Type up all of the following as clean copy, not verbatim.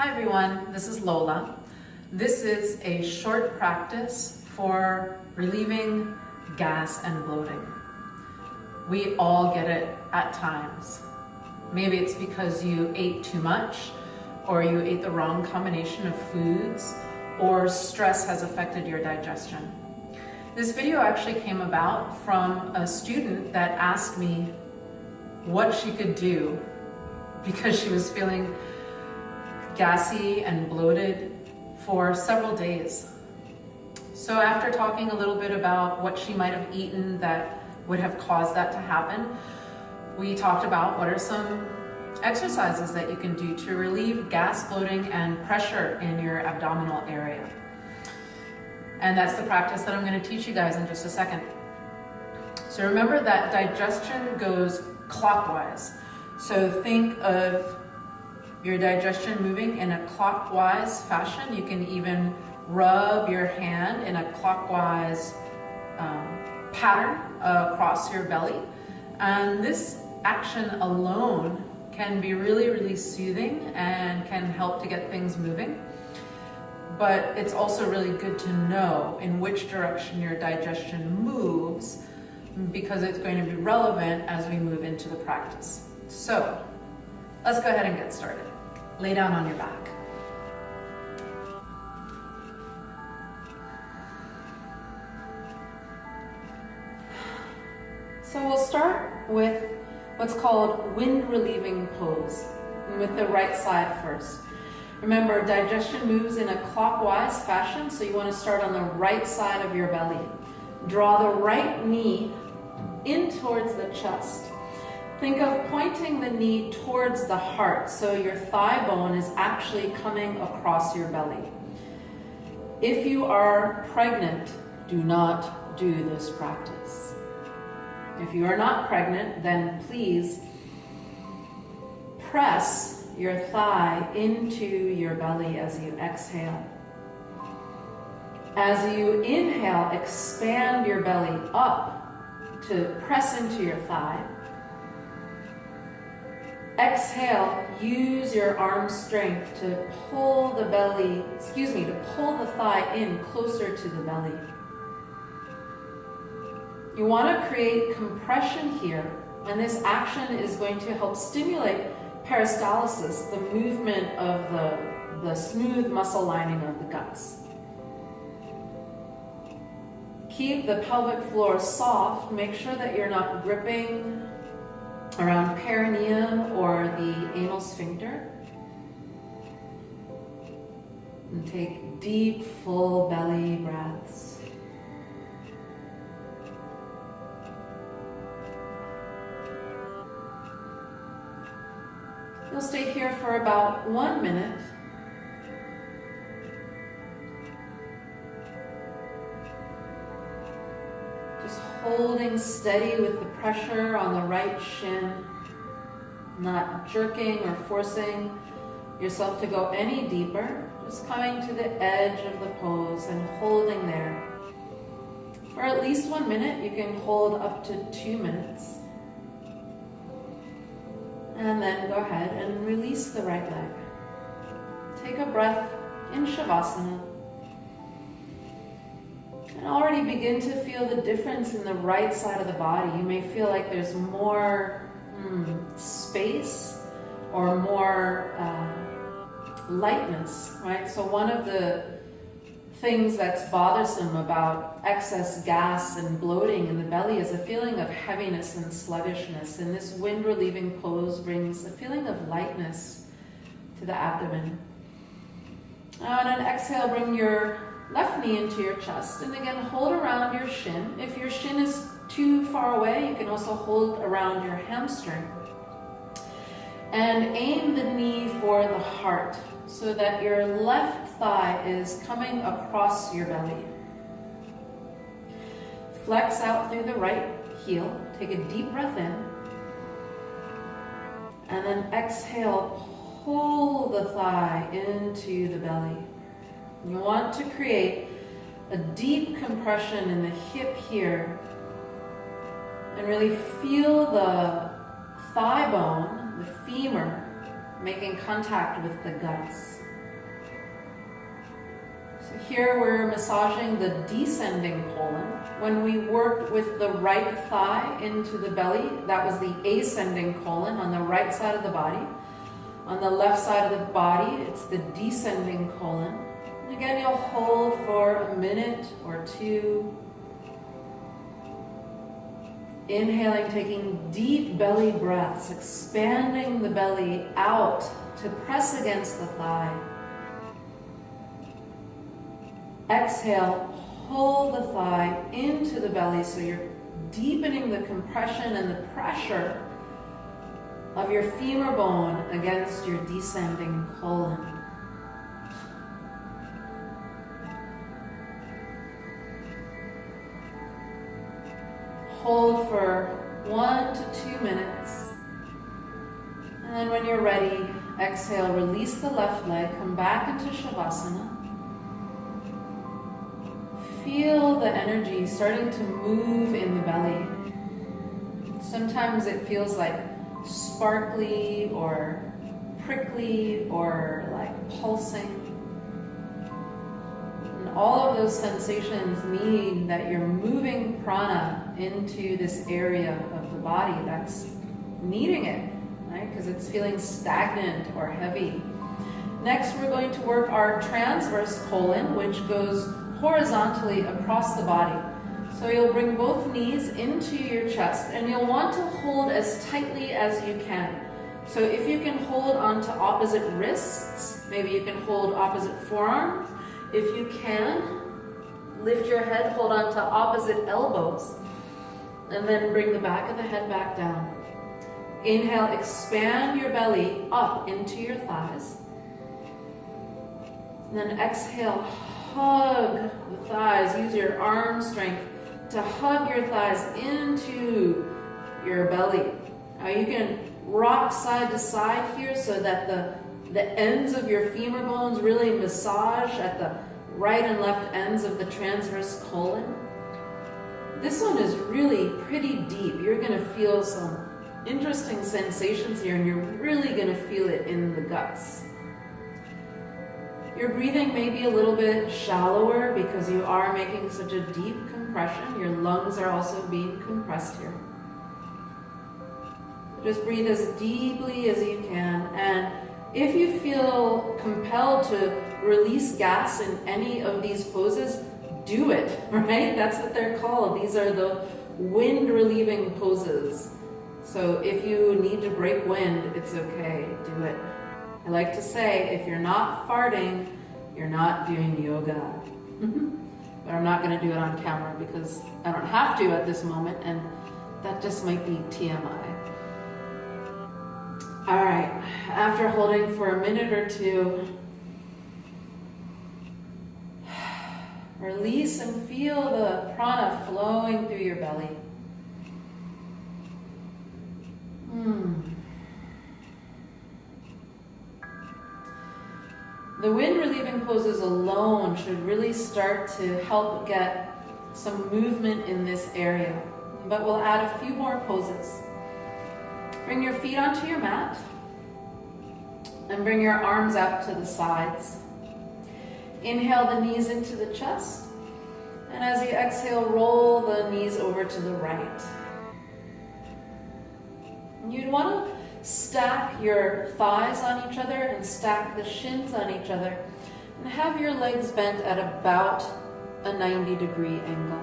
Hi everyone, this is Lola. This is a short practice for relieving gas and bloating. We all get it at times. Maybe it's because you ate too much, or you ate the wrong combination of foods, or stress has affected your digestion. This video actually came about from a student that asked me what she could do because she was feeling gassy and bloated for several days. So after talking a little bit about what she might have eaten that would have caused that to happen, we talked about what are some exercises that you can do to relieve gas, bloating, and pressure in your abdominal area. And that's the practice that I'm going to teach you guys in just a second. So remember that digestion goes clockwise. So think of your digestion moving in a clockwise fashion. You can even rub your hand in a clockwise pattern across your belly. And this action alone can be really, really soothing and can help to get things moving. But it's also really good to know in which direction your digestion moves, because it's going to be relevant as we move into the practice. So let's go ahead and get started. Lay down on your back. So we'll start with what's called wind relieving pose, with the right side first. Remember, digestion moves in a clockwise fashion, so you want to start on the right side of your belly. Draw the right knee in towards the chest. Think of pointing the knee towards the heart, so your thigh bone is actually coming across your belly. If you are pregnant, do not do this practice. If you are not pregnant, then please press your thigh into your belly as you exhale. As you inhale, expand your belly up to press into your thigh. Exhale, use your arm strength to pull the thigh in closer to the belly. You want to create compression here, and this action is going to help stimulate peristalsis, the movement of the smooth muscle lining of the guts. Keep the pelvic floor soft. Make sure that you're not gripping around perineum or the anal sphincter. And take deep, full belly breaths. You'll stay here for about 1 minute. Just holding steady with the pressure on the right shin, not jerking or forcing yourself to go any deeper, just coming to the edge of the pose and holding there. For at least 1 minute, you can hold up to 2 minutes. And then go ahead and release the right leg. Take a breath in Shavasana. And already begin to feel the difference in the right side of the body. You may feel like there's more space or more lightness, right? So one of the things that's bothersome about excess gas and bloating in the belly is a feeling of heaviness and sluggishness. And this wind relieving pose brings a feeling of lightness to the abdomen. Now on an exhale, bring your left knee into your chest, and again hold around your shin. If your shin is too far away, you can also hold around your hamstring. And aim the knee for the heart so that your left thigh is coming across your belly. Flex out through the right heel. Take a deep breath in. And then exhale, pull the thigh into the belly. You want to create a deep compression in the hip here and really feel the thigh bone, the femur, making contact with the guts. So here we're massaging the descending colon. When we worked with the right thigh into the belly, that was the ascending colon on the right side of the body. On the left side of the body, it's the descending colon. And again, you'll hold for a minute or two. Inhaling, taking deep belly breaths, expanding the belly out to press against the thigh. Exhale, pull the thigh into the belly so you're deepening the compression and the pressure of your femur bone against your descending colon. Hold for 1 to 2 minutes. And then when you're ready, exhale, release the left leg, come back into Shavasana. Feel the energy starting to move in the belly. Sometimes it feels like sparkly or prickly or like pulsing. And all of those sensations mean that you're moving prana into this area of the body that's needing it, right? Because it's feeling stagnant or heavy. Next, we're going to work our transverse colon, which goes horizontally across the body. So you'll bring both knees into your chest and you'll want to hold as tightly as you can. So if you can hold onto opposite wrists, maybe you can hold opposite forearms. If you can, lift your head, hold onto opposite elbows, and then bring the back of the head back down. Inhale, expand your belly up into your thighs. And then exhale, hug the thighs. Use your arm strength to hug your thighs into your belly. Now you can rock side to side here so that the ends of your femur bones really massage at the right and left ends of the transverse colon. This one is really pretty deep. You're going to feel some interesting sensations here, and you're really going to feel it in the guts. Your breathing may be a little bit shallower because you are making such a deep compression. Your lungs are also being compressed here. Just breathe as deeply as you can. And if you feel compelled to release gas in any of these poses, do it, right? That's what they're called. These are the wind relieving poses. So if you need to break wind, it's okay, do it. I like to say, if you're not farting, you're not doing yoga. But I'm not going to do it on camera because I don't have to at this moment, and that just might be TMI. All right, after holding for a minute or two, release and feel the prana flowing through your belly. The wind relieving poses alone should really start to help get some movement in this area, but we'll add a few more poses. Bring your feet onto your mat and bring your arms out to the sides. Inhale the knees into the chest, and as you exhale, roll the knees over to the right. You'd want to stack your thighs on each other and stack the shins on each other, and have your legs bent at about a 90-degree angle.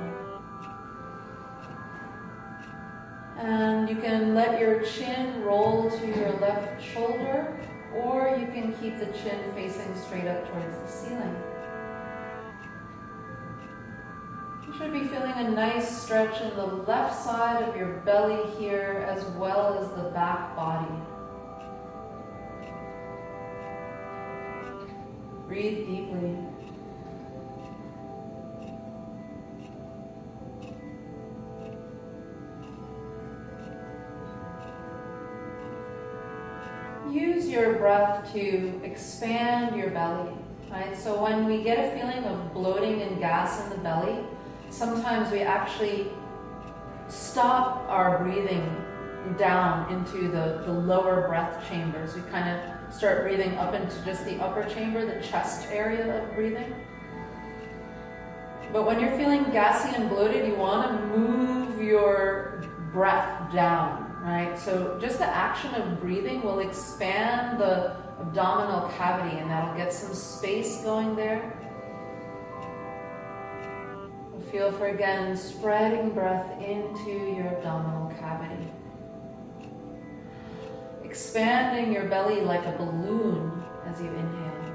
And you can let your chin roll to your left shoulder, or you can keep the chin facing straight up towards the ceiling. You should be feeling a nice stretch in the left side of your belly here, as well as the back body. Breathe deeply. Use your breath to expand your belly, right? So when we get a feeling of bloating and gas in the belly, sometimes we actually stop our breathing down into the lower breath chambers. We kind of start breathing up into just the upper chamber, the chest area of breathing. But when you're feeling gassy and bloated, you want to move your breath down, right? So just the action of breathing will expand the abdominal cavity, and that'll get some space going there. Feel for, again, spreading breath into your abdominal cavity. Expanding your belly like a balloon as you inhale.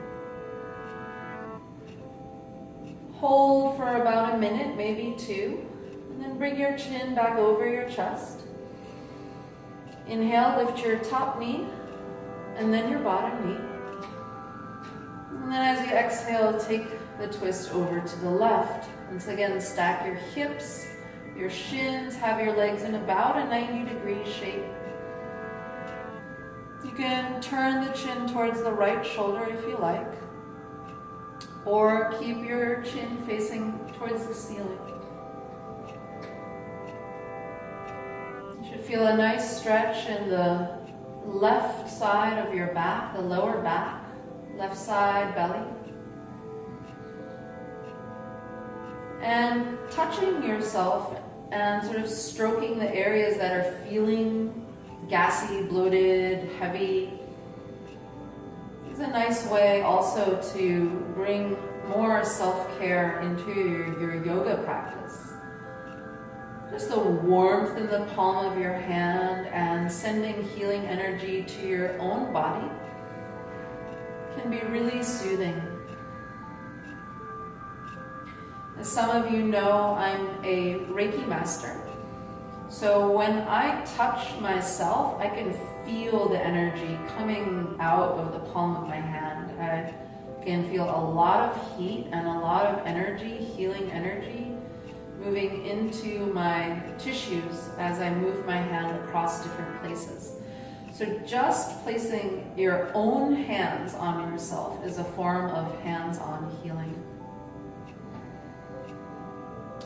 Hold for about a minute, maybe 2, and then bring your chin back over your chest. Inhale, lift your top knee, and then your bottom knee. And then as you exhale, take the twist over to the left. Once again, stack your hips, your shins, have your legs in about a 90-degree shape. You can turn the chin towards the right shoulder if you like, or keep your chin facing towards the ceiling. You should feel a nice stretch in the left side of your back, the lower back, left side belly. And touching yourself and sort of stroking the areas that are feeling gassy, bloated, heavy is a nice way also to bring more self-care into your yoga practice. Just the warmth in the palm of your hand and sending healing energy to your own body can be really soothing. As some of you know, I'm a Reiki master. So when I touch myself, I can feel the energy coming out of the palm of my hand. I can feel a lot of heat and a lot of energy, healing energy, moving into my tissues as I move my hand across different places. So just placing your own hands on yourself is a form of hands-on healing.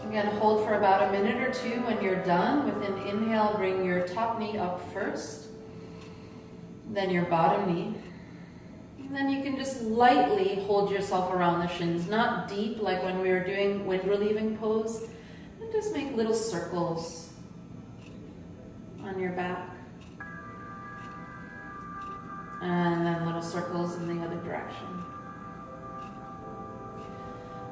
Again, hold for about a minute or 2. When you're done, with an inhale, bring your top knee up first, then your bottom knee. And then you can just lightly hold yourself around the shins, not deep like when we were doing wind relieving pose, and just make little circles on your back. And then little circles in the other direction.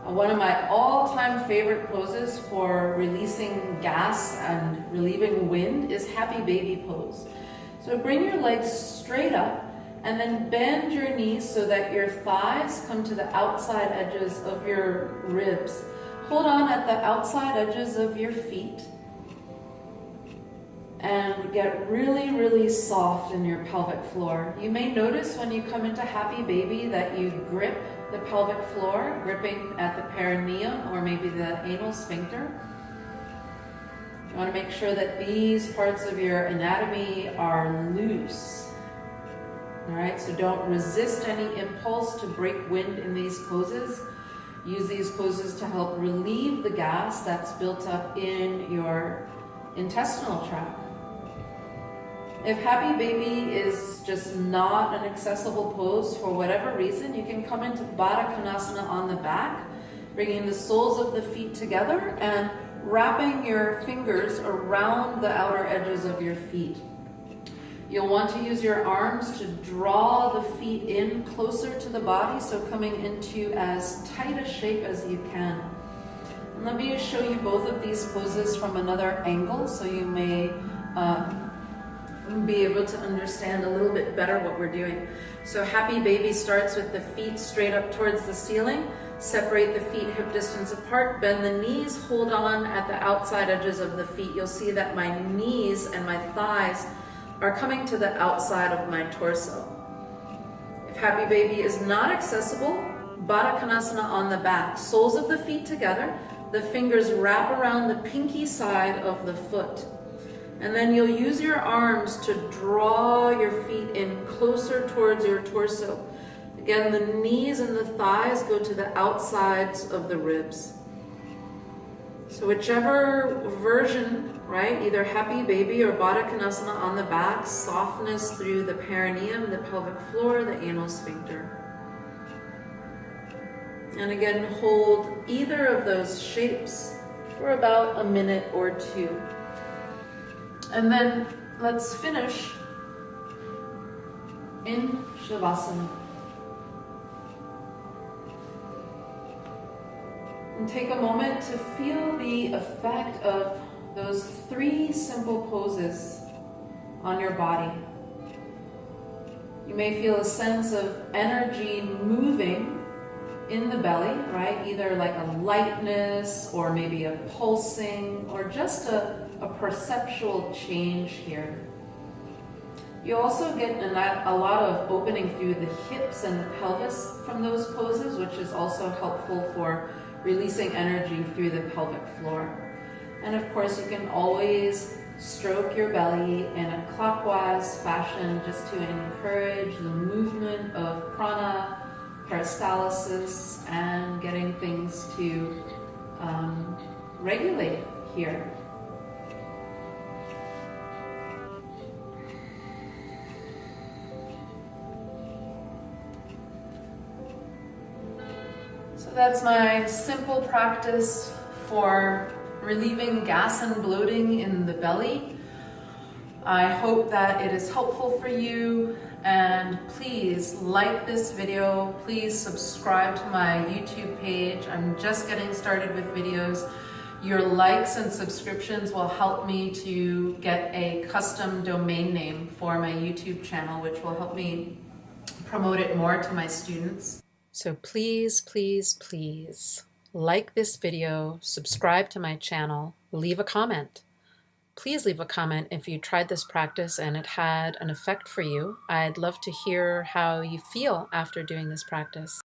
One of my all-time favorite poses for releasing gas and relieving wind is Happy Baby pose. So bring your legs straight up and then bend your knees so that your thighs come to the outside edges of your ribs. Hold on at the outside edges of your feet and get really, really soft in your pelvic floor. You may notice when you come into Happy Baby that you grip the pelvic floor, gripping at the perineum or maybe the anal sphincter. You want to make sure that these parts of your anatomy are loose. All right, so don't resist any impulse to break wind in these poses. Use these poses to help relieve the gas that's built up in your intestinal tract. If Happy Baby is just not an accessible pose for whatever reason, you can come into Baddhakonasana on the back, bringing the soles of the feet together and wrapping your fingers around the outer edges of your feet. You'll want to use your arms to draw the feet in closer to the body, so coming into as tight a shape as you can. And let me show you both of these poses from another angle so you may be able to understand a little bit better what we're doing. So Happy Baby starts with the feet straight up towards the ceiling. Separate the feet hip distance apart, bend the knees, hold on at the outside edges of the feet. You'll see that my knees and my thighs are coming to the outside of my torso. If Happy Baby is not accessible, Baddhakonasana on the back. Soles of the feet together, the fingers wrap around the pinky side of the foot. And then you'll use your arms to draw your feet in closer towards your torso. Again, the knees and the thighs go to the outsides of the ribs. So whichever version, right, either Happy Baby or Baddhakonasana on the back, softness through the perineum, the pelvic floor, the anal sphincter. And again, hold either of those shapes for about a minute or two. And then let's finish in Shavasana. And take a moment to feel the effect of those 3 simple poses on your body. You may feel a sense of energy moving in the belly, right? Either like a lightness or maybe a pulsing or just a perceptual change here. You also get a lot of opening through the hips and the pelvis from those poses, which is also helpful for releasing energy through the pelvic floor. And of course, you can always stroke your belly in a clockwise fashion just to encourage the movement of prana, peristalsis, and getting things to regulate here. So that's my simple practice for relieving gas and bloating in the belly. I hope that it is helpful for you, and please like this video. Please subscribe to my YouTube page. I'm just getting started with videos. Your likes and subscriptions will help me to get a custom domain name for my YouTube channel, which will help me promote it more to my students. So please, please, please like this video, subscribe to my channel, leave a comment. Please leave a comment if you tried this practice and it had an effect for you. I'd love to hear how you feel after doing this practice.